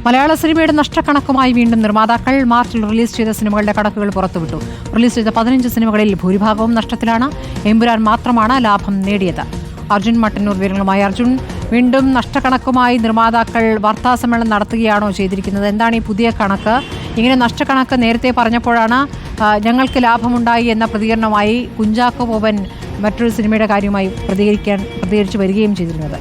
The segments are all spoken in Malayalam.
മലയാള സിനിമയുടെ നഷ്ടക്കണക്കുമായി വീണ്ടും നിർമ്മാതാക്കൾ. മാർച്ചിൽ റിലീസ് ചെയ്ത സിനിമകളുടെ കണക്കുകൾ പുറത്തുവിട്ടു. റിലീസ് ചെയ്ത 15 സിനിമകളിൽ ഭൂരിഭാഗവും നഷ്ടത്തിലാണ്. എമ്പുരാൻ മാത്രമാണ് ലാഭം നേടിയത്. അർജുൻ മട്ടന്നൂർ വിവരങ്ങളുമായി. അർജുൻ, വീണ്ടും നഷ്ടക്കണക്കുമായി നിർമ്മാതാക്കൾ വാർത്താസമ്മേളനം നടത്തുകയാണോ ചെയ്തിരിക്കുന്നത്? എന്താണ് ഈ പുതിയ കണക്ക്? ഇങ്ങനെ നഷ്ടക്കണക്ക് നേരത്തെ പറഞ്ഞപ്പോഴാണ് ഞങ്ങൾക്ക് ലാഭമുണ്ടായി എന്ന പ്രതികരണമായി കുഞ്ചാക്കോ ബോബൻ മറ്റൊരു സിനിമയുടെ കാര്യമായി പ്രതികരിച്ചു വരികയും ചെയ്തിരുന്നത്.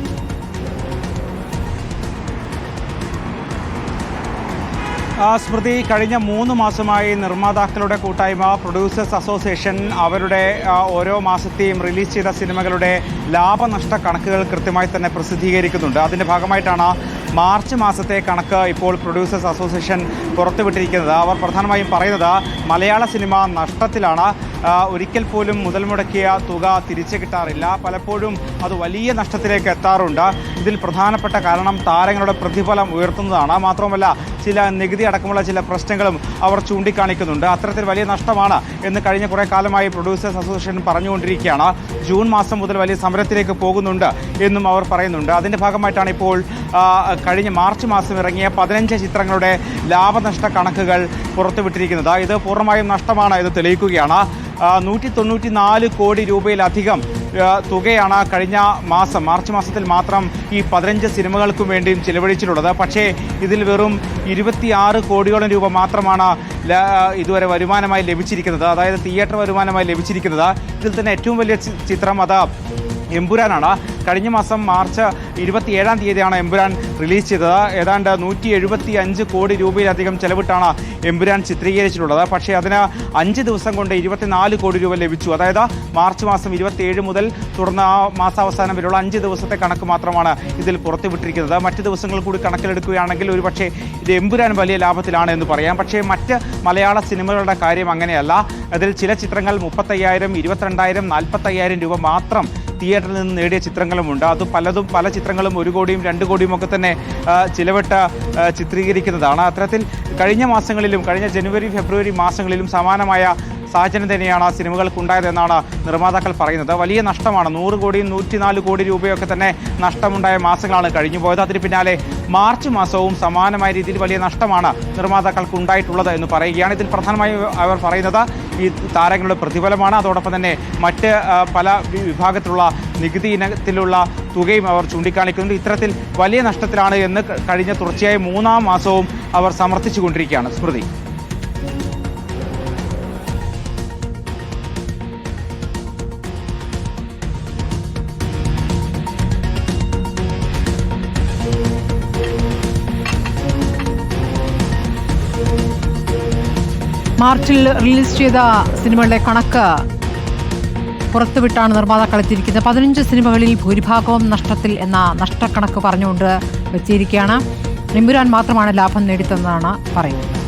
സ്മൃതി, കഴിഞ്ഞ 3 മാസമായി നിർമ്മാതാക്കളുടെ കൂട്ടായ്മ പ്രൊഡ്യൂസേഴ്സ് അസോസിയേഷൻ അവരുടെ ഓരോ മാസത്തെയും റിലീസ് ചെയ്ത സിനിമകളുടെ ലാഭനഷ്ട കണക്കുകൾ കൃത്യമായി തന്നെ പ്രസിദ്ധീകരിക്കുന്നുണ്ട്. അതിൻ്റെ ഭാഗമായിട്ടാണ് മാർച്ച് മാസത്തെ കണക്ക് ഇപ്പോൾ പ്രൊഡ്യൂസേഴ്സ് അസോസിയേഷൻ പുറത്തുവിട്ടിരിക്കുന്നത്. അവർ പ്രധാനമായും പറയുന്നത് മലയാള സിനിമ നഷ്ടത്തിലാണ്. ഒരിക്കൽ പോലും മുതൽ മുടക്കിയ തുക തിരിച്ചു കിട്ടാറില്ല. പലപ്പോഴും അത് വലിയ നഷ്ടത്തിലേക്ക് എത്താറുണ്ട്. ഇതിൽ പ്രധാനപ്പെട്ട കാരണം താരങ്ങളുടെ പ്രതിഫലം ഉയർത്തുന്നതാണ്. മാത്രമല്ല, ചില നികുതി അടക്കമുള്ള ചില പ്രശ്നങ്ങളും അവർ ചൂണ്ടിക്കാണിക്കുന്നുണ്ട്. അത്തരത്തിൽ വലിയ നഷ്ടമാണ് എന്ന് കഴിഞ്ഞ കുറേ കാലമായി പ്രൊഡ്യൂസേഴ്സ് അസോസിയേഷൻ പറഞ്ഞുകൊണ്ടിരിക്കുകയാണ്. ജൂൺ മാസം മുതൽ വലിയ സമരത്തിലേക്ക് പോകുന്നുണ്ട് എന്നും അവർ പറയുന്നുണ്ട്. അതിൻ്റെ ഭാഗമായിട്ടാണ് ഇപ്പോൾ കഴിഞ്ഞ മാർച്ച് മാസം ഇറങ്ങിയ 15 ചിത്രങ്ങളുടെ ലാഭനഷ്ട കണക്കുകൾ പുറത്തുവിട്ടിരിക്കുന്നത്. ഇത് പൂർണ്ണമായും നഷ്ടമാണ് ഇത് തെളിയിക്കുകയാണ്. 194 കോടി രൂപയിലധികം തുകയാണ് കഴിഞ്ഞ മാസം മാർച്ച് മാസത്തിൽ മാത്രം ഈ 15 സിനിമകൾക്കും വേണ്ടിയും ചിലവഴിച്ചിട്ടുള്ളത്. പക്ഷേ ഇതിൽ വെറും 26 കോടിയോളം രൂപ മാത്രമാണ് ഇതുവരെ വരുമാനമായി ലഭിച്ചിരിക്കുന്നത്, അതായത് തിയേറ്റർ വരുമാനമായി ലഭിച്ചിരിക്കുന്നത്. ഇതിൽ തന്നെ ഏറ്റവും വലിയ ചിത്രം അത് എമ്പുരാനാണ്. കഴിഞ്ഞ മാസം മാർച്ച് 27-ാം തീയതിയാണ് എമ്പുരാൻ റിലീസ് ചെയ്തത്. ഏതാണ്ട് 175 കോടി രൂപയിലധികം ചെലവിട്ടാണ് എമ്പുരാൻ ചിത്രീകരിച്ചിട്ടുള്ളത്. പക്ഷേ അതിന് 5 ദിവസം കൊണ്ട് 24 കോടി രൂപ ലഭിച്ചു. അതായത് മാർച്ച് മാസം 27 മുതൽ തുടർന്ന് ആ മാസാവസാനം വരെയുള്ള 5 ദിവസത്തെ കണക്ക് മാത്രമാണ് ഇതിൽ പുറത്തുവിട്ടിരിക്കുന്നത്. മറ്റ് ദിവസങ്ങൾ കൂടി കണക്കിലെടുക്കുകയാണെങ്കിൽ ഒരുപക്ഷെ ഇത് എമ്പുരാൻ വലിയ ലാഭത്തിലാണ് എന്ന് പറയാം. പക്ഷേ മറ്റ് മലയാള സിനിമകളുടെ കാര്യം അങ്ങനെയല്ല. അതിൽ ചില ചിത്രങ്ങൾ 35,000, 22,000, 45,000 രൂപ മാത്രം തിയേറ്ററിൽ നിന്ന് നേടിയ ചിത്രങ്ങളുമുണ്ട്. അത് പല ചിത്രങ്ങളും 1 കോടിയും 2 കോടിയും ഒക്കെ തന്നെ ചിലവിട്ട് ചിത്രീകരിക്കുന്നതാണ്. അത്തരത്തിൽ കഴിഞ്ഞ മാസങ്ങളിലും കഴിഞ്ഞ ജനുവരി ഫെബ്രുവരി മാസങ്ങളിലും സമാനമായ സാഹചര്യം തന്നെയാണ് സിനിമകൾക്കുണ്ടായതെന്നാണ് നിർമ്മാതാക്കൾ പറയുന്നത്. വലിയ നഷ്ടമാണ്. 100 കോടിയും 104 കോടി രൂപയൊക്കെ തന്നെ നഷ്ടമുണ്ടായ മാസങ്ങളാണ് കഴിഞ്ഞു പോയത്. അതിന് പിന്നാലെ മാർച്ച് മാസവും സമാനമായ രീതിയിൽ വലിയ നഷ്ടമാണ് നിർമ്മാതാക്കൾക്ക് ഉണ്ടായിട്ടുള്ളത് എന്ന് പറയുകയാണ്. ഇതിൽ പ്രധാനമായും അവർ പറയുന്നത് ഈ താരങ്ങളുടെ പ്രതിഫലമാണ്. അതോടൊപ്പം തന്നെ മറ്റ് പല വിഭാഗത്തിലുള്ള നികുതി ഇനത്തിലുള്ള തുകയും അവർ ചൂണ്ടിക്കാണിക്കുന്നുണ്ട്. ഇത്തരത്തിൽ വലിയ നഷ്ടത്തിലാണ് എന്ന് കഴിഞ്ഞ തുടർച്ചയായ 3-ാം മാസവും അവർ സമർത്ഥിച്ചുകൊണ്ടിരിക്കുകയാണ്. സ്മൃതി, മാർച്ചിൽ റിലീസ് ചെയ്ത സിനിമകളുടെ കണക്ക് പുറത്തുവിട്ടാണ് നിർമ്മാതാക്കൾ എത്തിയിരിക്കുന്നത്. 15 സിനിമകളിൽ ഭൂരിഭാഗവും നഷ്ടത്തിൽ എന്ന നഷ്ടക്കണക്ക് പറഞ്ഞുകൊണ്ട് എത്തിയിരിക്കുകയാണ്. എമ്പുരാൻ മാത്രമാണ് ലാഭം നേടിത്തതെന്നാണ് പറയുന്നത്.